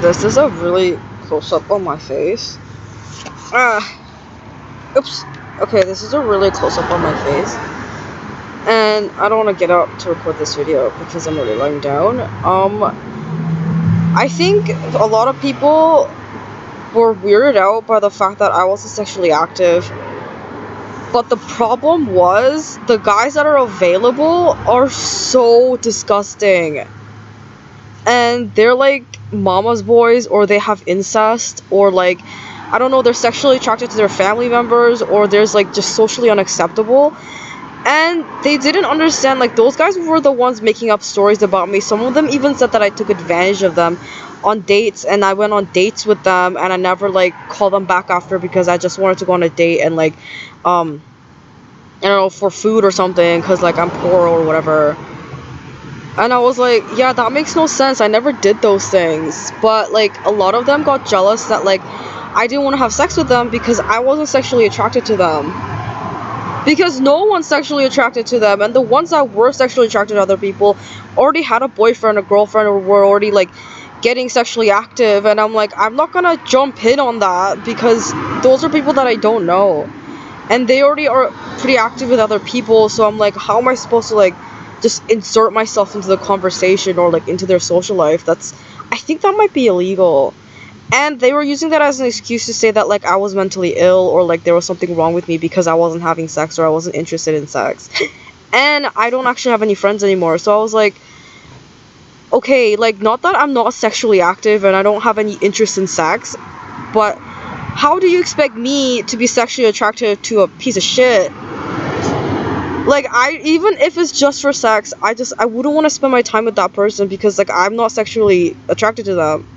This is a really close-up on my face. Oops. Okay, this is a really close-up on my face. And I don't want to get up to record this video because I'm already lying down. I think a lot of people were weirded out by the fact that I wasn't sexually active. But the problem was, the guys that are available are so disgusting. And they're like mama's boys, or they have incest, or like, I don't know, they're sexually attracted to their family members, or there's like just socially unacceptable. And they didn't understand, like, those guys were the ones making up stories about me. Some of them even said that I took advantage of them on dates, and I went on dates with them, and I never, like, called them back after because I just wanted to go on a date and, like, I don't know, for food or something, because, like, I'm poor or whatever. And I was like, yeah, that makes no sense. I never did those things. But, like, a lot of them got jealous that, like, I didn't want to have sex with them because I wasn't sexually attracted to them. Because no one's sexually attracted to them, and the ones that were sexually attracted to other people already had a boyfriend or girlfriend, or were already, like, getting sexually active, and I'm like, I'm not gonna jump in on that, because those are people that I don't know. And they already are pretty active with other people, so I'm like, how am I supposed to, like, just insert myself into the conversation, or, like, into their social life? I think that might be illegal. And they were using that as an excuse to say that, like, I was mentally ill, or, like, there was something wrong with me because I wasn't having sex, or I wasn't interested in sex. And I don't actually have any friends anymore, so I was like, okay, like, not that I'm not sexually active and I don't have any interest in sex, but how do you expect me to be sexually attracted to a piece of shit? Like, even if it's just for sex, I wouldn't want to spend my time with that person because, like, I'm not sexually attracted to them.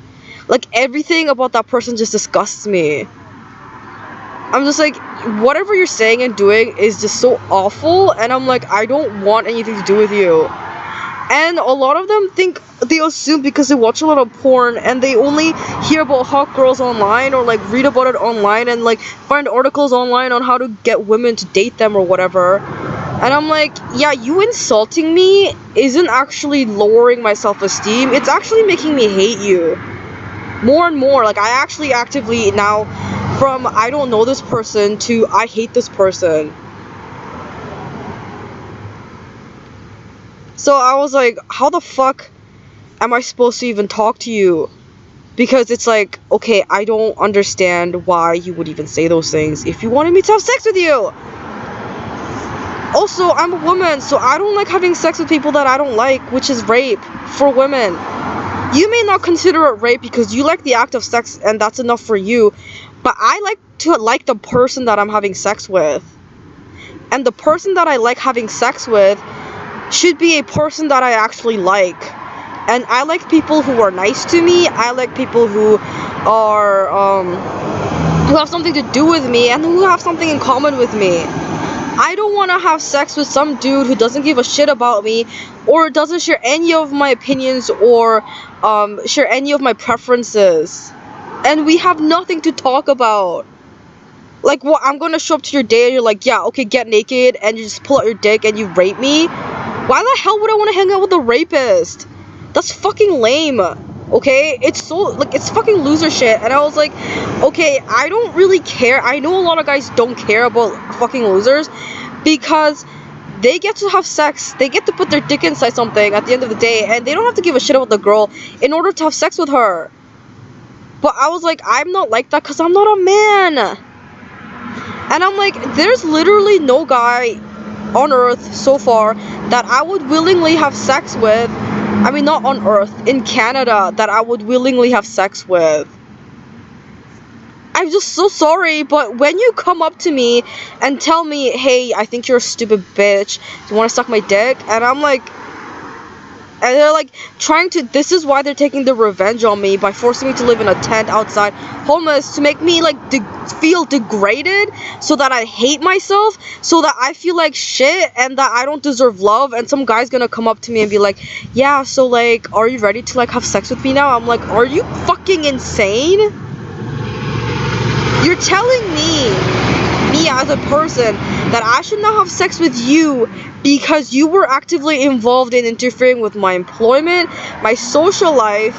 Like, everything about that person just disgusts me. I'm just like, whatever you're saying and doing is just so awful, and I'm like, I don't want anything to do with you. And a lot of them they assume because they watch a lot of porn and they only hear about hot girls online, or like read about it online, and like find articles online on how to get women to date them or whatever. And I'm like, yeah, you insulting me isn't actually lowering my self-esteem, it's actually making me hate you more and more. Like, I actually actively now, from I don't know this person to I hate this person. So I was like, how the fuck am I supposed to even talk to you? Because it's like, okay, I don't understand why you would even say those things if you wanted me to have sex with you. Also, I'm a woman, so I don't like having sex with people that I don't like, which is rape for women. You may not consider it rape because you like the act of sex and that's enough for you, but I like to like the person that I'm having sex with. And the person that I like having sex with should be a person that I actually like. And I like people who are nice to me. I like people who are, who have something to do with me and who have something in common with me. I don't want to have sex with some dude who doesn't give a shit about me, or doesn't share any of my opinions, or share any of my preferences. And we have nothing to talk about. Like, what, I'm gonna show up to your date and you're like, yeah, okay, get naked, and you just pull out your dick and you rape me? Why the hell would I want to hang out with a rapist? That's fucking lame. Okay, it's so, like, it's fucking loser shit. And I was like, okay, I don't really care. I know a lot of guys don't care about fucking losers because they get to have sex, they get to put their dick inside something at the end of the day, and they don't have to give a shit about the girl in order to have sex with her. But I was like, I'm not like that because I'm not a man. And I'm like, there's literally no guy on earth so far that I would willingly have sex with. I mean, not on earth, in Canada, that I would willingly have sex with. I'm just so sorry, but when you come up to me and tell me, hey, I think you're a stupid bitch, do you want to suck my dick? And I'm like, and they're like trying to, this is why they're taking the revenge on me by forcing me to live in a tent outside, homeless, to make me like feel degraded, so that I hate myself, so that I feel like shit and that I don't deserve love. And some guy's gonna come up to me and be like, yeah, so like, are you ready to like have sex with me now? I'm like, are you fucking insane? You're telling me as a person, that I should not have sex with you because you were actively involved in interfering with my employment, my social life,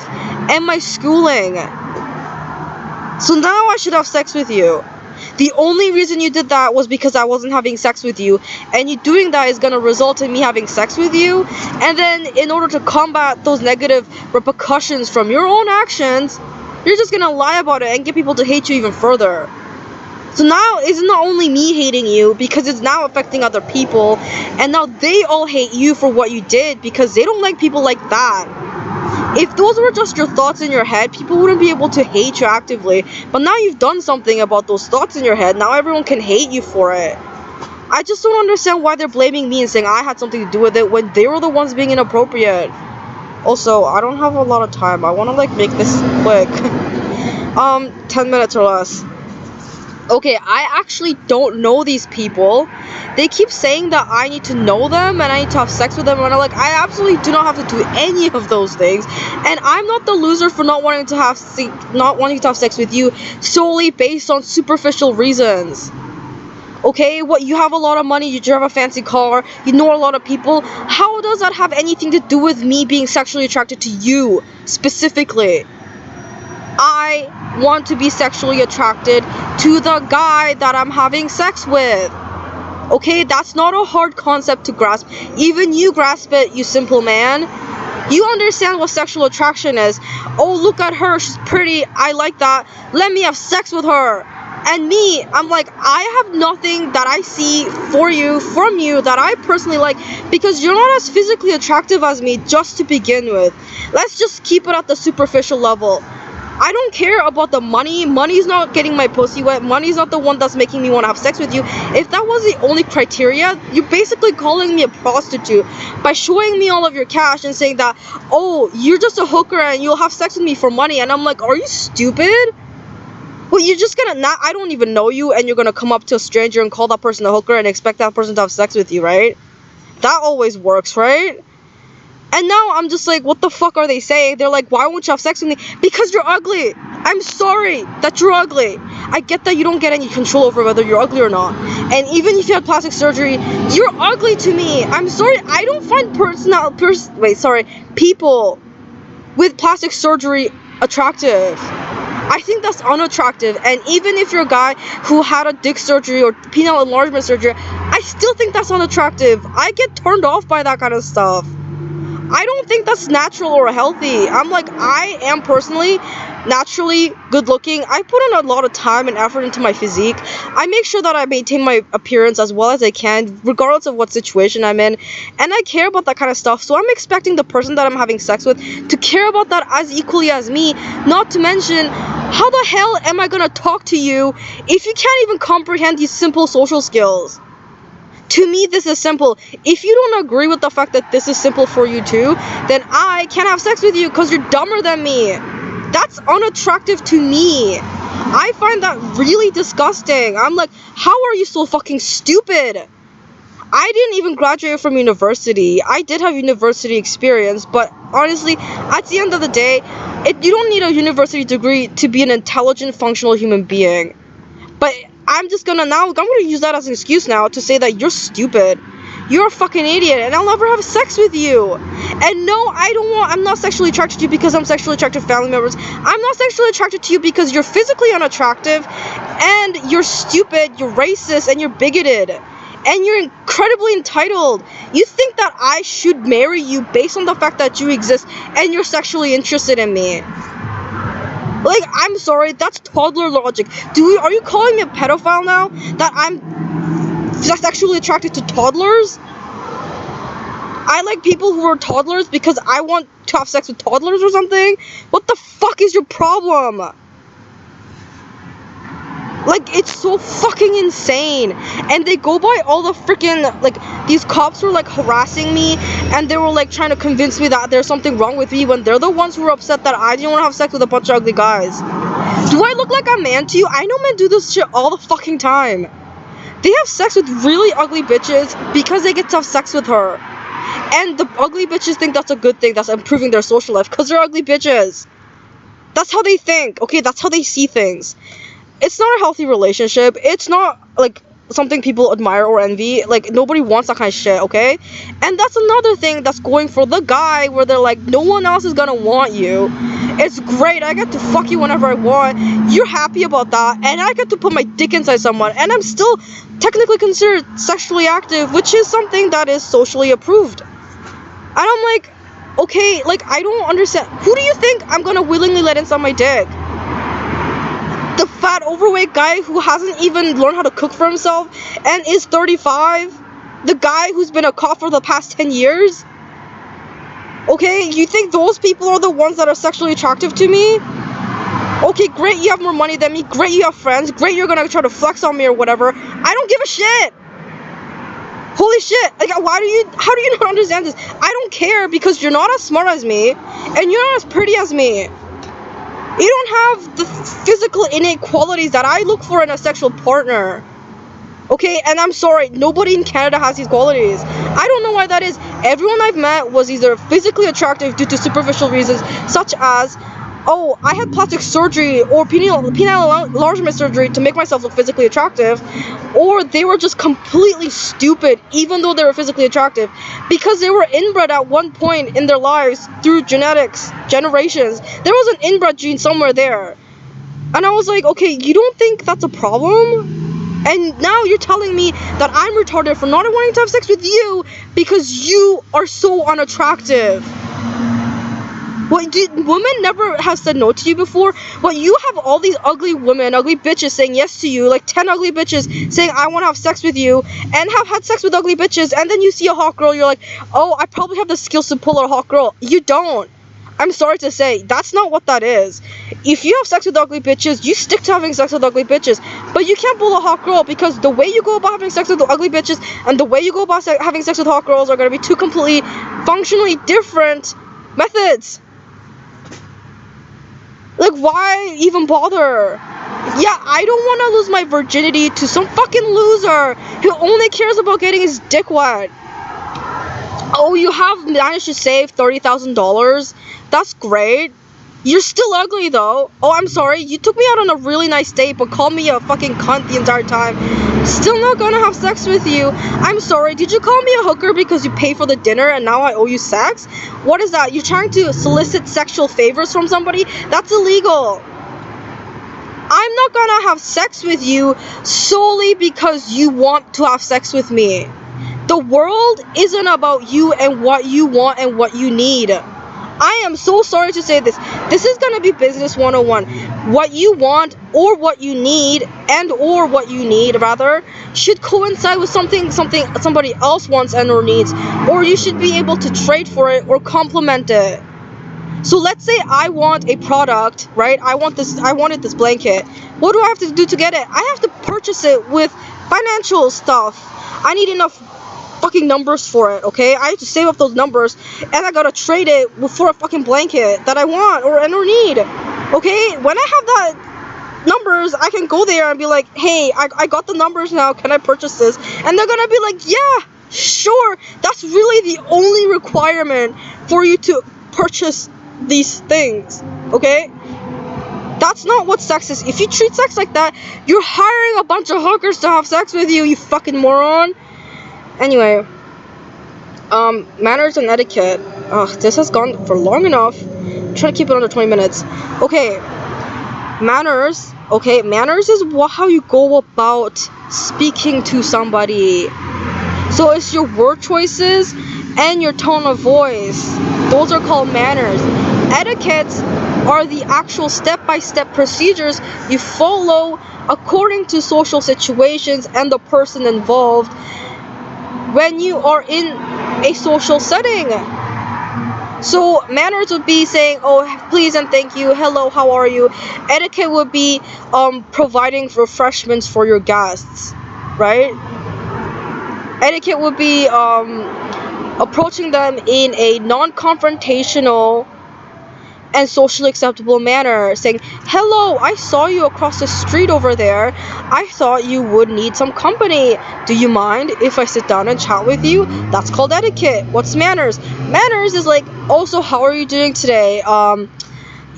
and my schooling. So now I should have sex with you. The only reason you did that was because I wasn't having sex with you, and you doing that is gonna result in me having sex with you, and then in order to combat those negative repercussions from your own actions, you're just gonna lie about it and get people to hate you even further. So now it's not only me hating you, because it's now affecting other people, and now they all hate you for what you did because they don't like people like that. If those were just your thoughts in your head, people wouldn't be able to hate you actively. But now you've done something about those thoughts in your head. Now everyone can hate you for it. I just don't understand why they're blaming me and saying I had something to do with it when they were the ones being inappropriate. Also, I don't have a lot of time. I want to make this quick. 10 minutes or less. Okay, I actually don't know these people. They keep saying that I need to know them and I need to have sex with them, and I'm like, I absolutely do not have to do any of those things. And I'm not the loser for not wanting to have sex with you solely based on superficial reasons. Okay, what, you have a lot of money, you drive a fancy car, you know a lot of people. How does that have anything to do with me being sexually attracted to you specifically? I want to be sexually attracted to the guy that I'm having sex with. Okay, that's not a hard concept to grasp. Even you grasp it, you simple man. You understand what sexual attraction is. Oh, look at her, she's pretty, I like that, let me have sex with her. And me, I'm like, I have nothing that I see from you that I personally like, because you're not as physically attractive as me just to begin with. Let's just keep it at the superficial level. I don't care about the money. Money's not getting my pussy wet. Money's not the one that's making me want to have sex with you. If that was the only criteria, you're basically calling me a prostitute by showing me all of your cash and saying that, oh, you're just a hooker and you'll have sex with me for money. And I'm like, are you stupid? Well, you're just gonna I don't even know you, and you're gonna come up to a stranger and call that person a hooker and expect that person to have sex with you, right? That always works, right? And now I'm just like, what the fuck are they saying? They're like, why won't you have sex with me? Because you're ugly. I'm sorry that you're ugly. I get that you don't get any control over whether you're ugly or not. And even if you had plastic surgery, you're ugly to me. I'm sorry. I don't find people with plastic surgery attractive. I think that's unattractive. And even if you're a guy who had a dick surgery or penile enlargement surgery, I still think that's unattractive. I get turned off by that kind of stuff. I don't think that's natural or healthy. I'm like, I am personally naturally good looking. I put in a lot of time and effort into my physique. I make sure that I maintain my appearance as well as I can, regardless of what situation I'm in. And I care about that kind of stuff. So I'm expecting the person that I'm having sex with to care about that as equally as me. Not to mention, how the hell am I gonna talk to you if you can't even comprehend these simple social skills? To me, this is simple. If you don't agree with the fact that this is simple for you too, then I can't have sex with you because you're dumber than me. That's unattractive to me. I find that really disgusting. I'm like, how are you so fucking stupid? I didn't even graduate from university. I did have university experience, but honestly, at the end of the day, you don't need a university degree to be an intelligent, functional human being. But I'm gonna use that as an excuse now to say that you're stupid. You're a fucking idiot, and I'll never have sex with you. And no, I'm not sexually attracted to you because I'm sexually attracted to family members. I'm not sexually attracted to you because you're physically unattractive, and you're stupid, you're racist, and you're bigoted. And you're incredibly entitled. You think that I should marry you based on the fact that you exist and you're sexually interested in me. Like, I'm sorry, that's toddler logic. Are you calling me a pedophile now? That I'm sexually attracted to toddlers? I like people who are toddlers because I want to have sex with toddlers or something? What the fuck is your problem? Like, it's so fucking insane. And they go by all the freaking, these cops were, harassing me, and they were, trying to convince me that there's something wrong with me when they're the ones who were upset that I didn't want to have sex with a bunch of ugly guys. Do I look like a man to you? I know men do this shit all the fucking time. They have sex with really ugly bitches because they get to have sex with her. And the ugly bitches think that's a good thing, that's improving their social life, because they're ugly bitches. That's how they think, okay? That's how they see things. It's not a healthy relationship. It's not, something people admire or envy. Like, nobody wants that kind of shit, okay? And that's another thing that's going for the guy, where they're like, no one else is gonna want you. It's great, I get to fuck you whenever I want. You're happy about that, and I get to put my dick inside someone, and I'm still technically considered sexually active, which is something that is socially approved. And I'm like, okay, like, I don't understand. Who do you think I'm gonna willingly let inside my dick? The fat, overweight guy who hasn't even learned how to cook for himself and is 35? The guy who's been a cop for the past 10 years? Okay, you think those people are the ones that are sexually attractive to me? Okay, great, you have more money than me. Great, you have friends. Great, you're gonna try to flex on me or whatever. I don't give a shit. Holy shit, like, how do you not understand this? I don't care, because you're not as smart as me, and you're not as pretty as me. You don't have the physical innate qualities that I look for in a sexual partner. Okay, and I'm sorry, nobody in Canada has these qualities. I don't know why that is. Everyone I've met was either physically attractive due to superficial reasons, such as, oh, I had plastic surgery or penile enlargement surgery to make myself look physically attractive, or they were just completely stupid even though they were physically attractive, because they were inbred at one point in their lives through genetics, generations. There was an inbred gene somewhere there. And I was like, okay, you don't think that's a problem? And now you're telling me that I'm retarded for not wanting to have sex with you because you are so unattractive. What, women never have said no to you before? What, you have all these ugly women, ugly bitches saying yes to you, like 10 ugly bitches saying I want to have sex with you, and have had sex with ugly bitches, and then you see a hot girl, you're like, oh, I probably have the skills to pull a hot girl. You don't. I'm sorry to say, that's not what that is. If you have sex with ugly bitches, you stick to having sex with ugly bitches. But you can't pull a hot girl, because the way you go about having sex with ugly bitches and the way you go about having sex with hot girls are going to be two completely functionally different methods. Like, why even bother? Yeah, I don't want to lose my virginity to some fucking loser who only cares about getting his dick wet. Oh, you have managed to save $30,000? That's great. You're still ugly, though. Oh, I'm sorry. You took me out on a really nice date, but called me a fucking cunt the entire time. Still not gonna have sex with you. I'm sorry. Did you call me a hooker because you paid for the dinner and now I owe you sex? What is that? You're trying to solicit sexual favors from somebody? That's illegal. I'm not gonna have sex with you solely because you want to have sex with me. The world isn't about you and what you want and what you need. I am so sorry to say this. This is gonna be business 101. What you want or what you need should coincide with something somebody else wants and or needs, or you should be able to trade for it or complement it. So let's say I want a product, right? I wanted this blanket. What do I have to do to get it? I have to purchase it with financial stuff. I need enough fucking numbers for it, okay? I have to save up those numbers, and I gotta trade it for a fucking blanket that I want or need, okay? When I have that numbers, I can go there and be like, hey, I got the numbers now, can I purchase this? And they're gonna be like, yeah, sure. That's really the only requirement for you to purchase these things, okay? That's not what sex is. If you treat sex like that, you're hiring a bunch of hookers to have sex with you, you fucking moron. Anyway, manners and etiquette. Ugh, this has gone for long enough. Try to keep it under 20 minutes. Okay, manners. Okay, manners is how you go about speaking to somebody. So it's your word choices and your tone of voice. Those are called manners. Etiquettes are the actual step-by-step procedures you follow according to social situations and the person involved when you are in a social setting. So manners would be saying, oh, please and thank you, hello, how are you? Etiquette would be providing refreshments for your guests, right? Etiquette would be approaching them in a non-confrontational and socially acceptable manner, saying, hello, I saw you across the street over there. I thought you would need some company. Do you mind if I sit down and chat with you? That's called etiquette. What's manners? Manners is like, also, how are you doing today?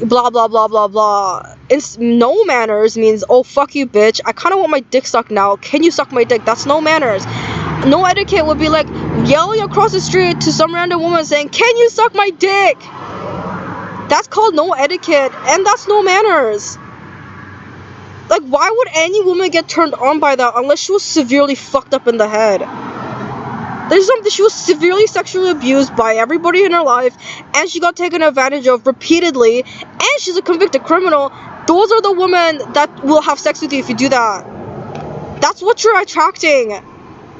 blah blah blah blah blah. No manners means, oh fuck you bitch, I kind of want my dick sucked now, can you suck my dick? That's no manners. No etiquette would be like yelling across the street to some random woman saying, can you suck my dick? That's called no etiquette, and that's no manners. Like, why would any woman get turned on by that unless she was severely fucked up in the head? There's something, she was severely sexually abused by everybody in her life, and she got taken advantage of repeatedly, and she's a convicted criminal. Those are the women that will have sex with you if you do that. That's what you're attracting.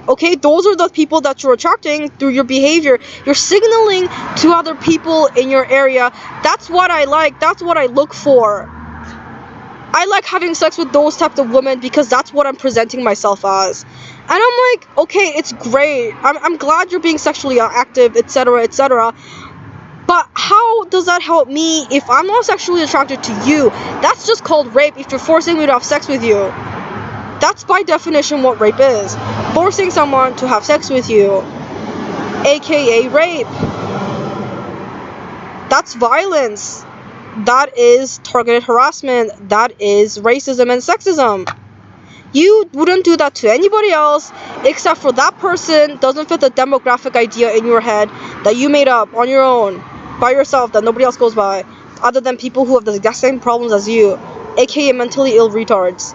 Okay, those are the people that you're attracting through your behavior. You're signaling to other people in your area. That's what I like. That's what I look for. I like having sex with those types of women because that's what I'm presenting myself as. And I'm like, okay, it's great. I'm glad you're being sexually active, etc., etc. But how does that help me if I'm not sexually attracted to you? That's just called rape if you're forcing me to have sex with you. That's by definition what rape is. Forcing someone to have sex with you. AKA rape. That's violence. That is targeted harassment. That is racism and sexism. You wouldn't do that to anybody else except for that person doesn't fit the demographic idea in your head that you made up on your own, by yourself, that nobody else goes by, other than people who have the exact same problems as you, aka mentally ill retards.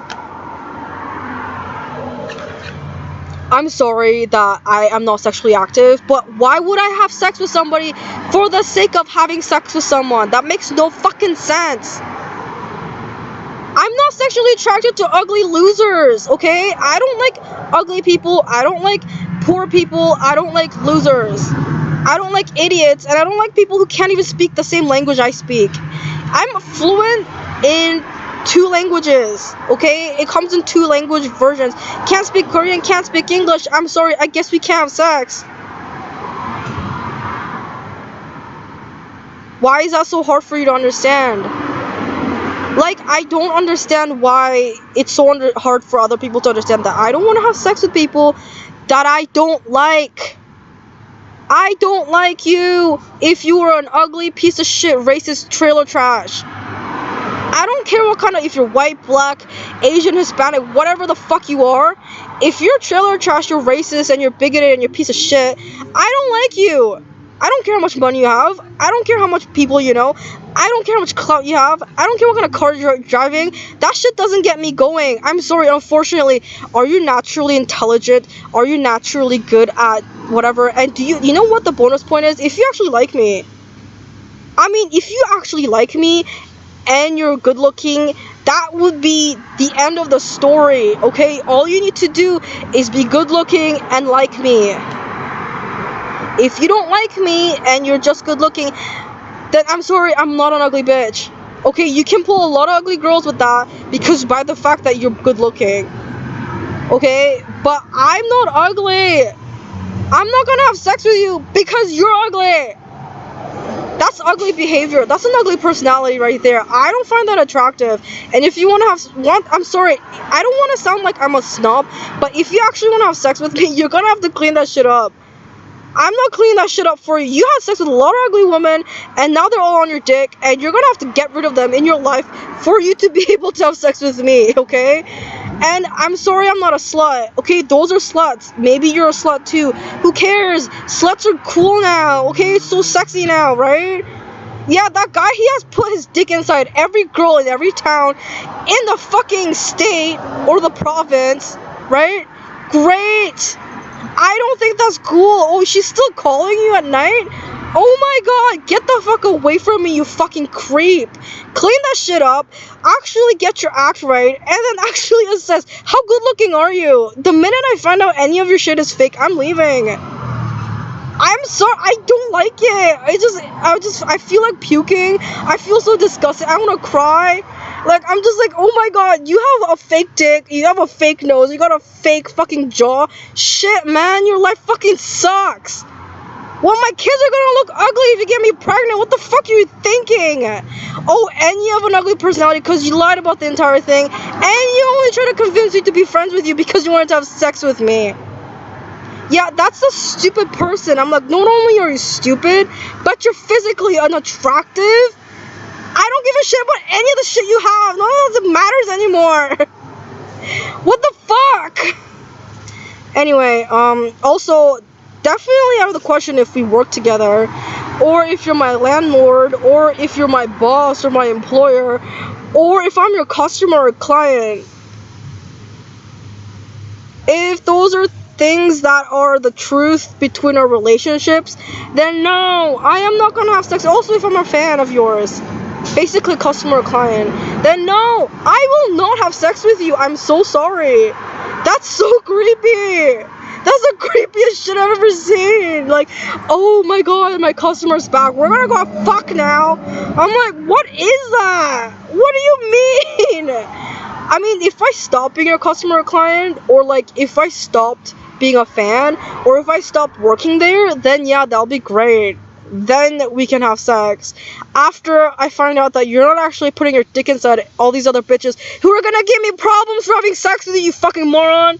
I'm sorry that I am not sexually active, but why would I have sex with somebody for the sake of having sex with someone? That makes no fucking sense. I'm not sexually attracted to ugly losers, okay? I don't like ugly people. I don't like poor people. I don't like losers. I don't like idiots, and I don't like people who can't even speak the same language I speak. I'm fluent in 2 languages, okay? It comes in 2 language versions. Can't speak Korean, can't speak English. I'm sorry, I guess we can't have sex. Why is that so hard for you to understand? Like, I don't understand why it's so hard for other people to understand that I don't want to have sex with people that I don't like. I don't like you if you are an ugly piece of shit racist trailer trash. I don't care what kind of, if you're white, black, Asian, Hispanic, whatever the fuck you are. If you're trailer trash, you're racist and you're bigoted and you're a piece of shit, I don't like you. I don't care how much money you have. I don't care how much people you know. I don't care how much clout you have. I don't care what kind of car you're driving. That shit doesn't get me going. I'm sorry, unfortunately. Are you naturally intelligent? Are you naturally good at whatever? And do you know what the bonus point is? If you actually like me. I mean, if you actually like me and you're good looking, that would be the end of the story, okay? All you need to do is be good looking and like me. If you don't like me and you're just good looking, then I'm sorry, I'm not an ugly bitch. Okay, you can pull a lot of ugly girls with that because by the fact that you're good looking. Okay, but I'm not ugly. I'm not gonna have sex with you because you're ugly. That's ugly behavior. That's an ugly personality right there. I don't find that attractive. And if you I'm sorry, I don't want to sound like I'm a snob, but if you actually want to have sex with me, you're gonna have to clean that shit up. I'm not cleaning that shit up for you. You had sex with a lot of ugly women, and now they're all on your dick, and you're gonna have to get rid of them in your life for you to be able to have sex with me, okay? And I'm sorry I'm not a slut, okay? Those are sluts. Maybe you're a slut too. Who cares? Sluts are cool now, okay? It's so sexy now, right? Yeah, that guy, he has put his dick inside every girl in every town in the fucking state or the province, right? Great! I don't think that's cool. Oh, she's still calling you at night? Oh my god, get the fuck away from me, you fucking creep. Clean that shit up, actually get your act right, and then actually assess how good looking are you. The minute I find out any of your shit is fake, I'm leaving. I'm sorry, I don't like it. I feel like puking. I feel so disgusted. I want to cry. Like, I'm just like, oh my god, you have a fake dick, you have a fake nose, you got a fake fucking jaw. Shit, man, your life fucking sucks. Well, my kids are gonna look ugly if you get me pregnant. What the fuck are you thinking? Oh, and you have an ugly personality because you lied about the entire thing, and you only try to convince me to be friends with you because you wanted to have sex with me. Yeah, that's a stupid person. I'm like, not only are you stupid, but you're physically unattractive. I don't give a shit about any of the shit you have. None of that matters anymore. What the fuck? Anyway, also, definitely out of the question if we work together, or if you're my landlord, or if you're my boss or my employer, or if I'm your customer or client. If those are things that are the truth between our relationships, then no, I am not gonna have sex. Also, if I'm a fan of yours, basically customer or client, then no, I will not have sex with you. I'm so sorry. That's so creepy. That's the creepiest shit I've ever seen. Like, oh my god, my customer's back. We're gonna go have fuck now. I'm like, what is that? What do you mean? I mean, if I stop being a customer or client, or like if I stopped being a fan, or if I stopped working there, then yeah, that'll be great. Then we can have sex. After I find out that you're not actually putting your dick inside all these other bitches who are gonna give me problems for having sex with you, you fucking moron.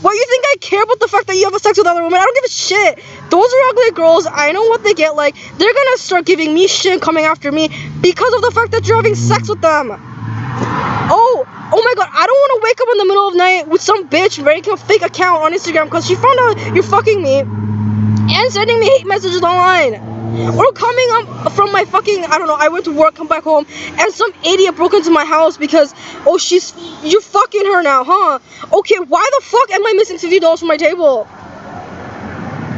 What, you think I care about the fact that you have sex with other women? I don't give a shit. Those are ugly girls. I know what they get like. They're gonna start giving me shit and coming after me because of the fact that you're having sex with them. Oh my god, I don't want to wake up in the middle of the night with some bitch making a fake account on Instagram because she found out you're fucking me and sending me hate messages online. Or coming up from my fucking, I don't know, I went to work, come back home, and some idiot broke into my house because, oh, you're fucking her now, huh? Okay, why the fuck am I missing $50 from my table?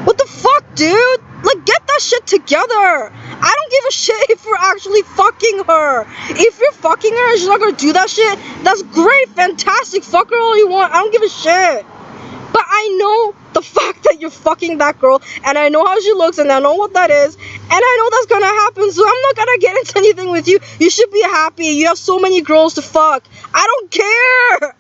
What the fuck, dude? Like, get that shit together. I don't give a shit if you're actually fucking her. If you're fucking her and she's not gonna do that shit, that's great, fantastic, fuck her all you want. I don't give a shit. But I know the fact that you're fucking that girl, and I know how she looks, and I know what that is, and I know that's gonna happen, so I'm not gonna get into anything with you. You should be happy. You have so many girls to fuck. I don't care.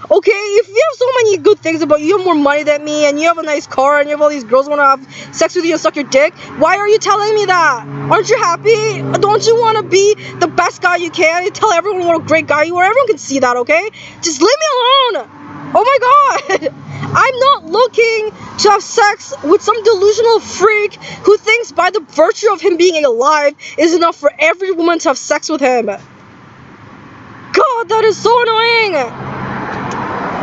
Okay, if you have so many good things about you, you have more money than me, and you have a nice car, and you have all these girls want to have sex with you and suck your dick, why are you telling me that? Aren't you happy? Don't you want to be the best guy you can? You tell everyone what a great guy you are. Everyone can see that, okay? Just leave me alone. Oh my god. I'm not looking to have sex with some delusional freak who thinks by the virtue of him being alive is enough for every woman to have sex with him. God, that is so annoying.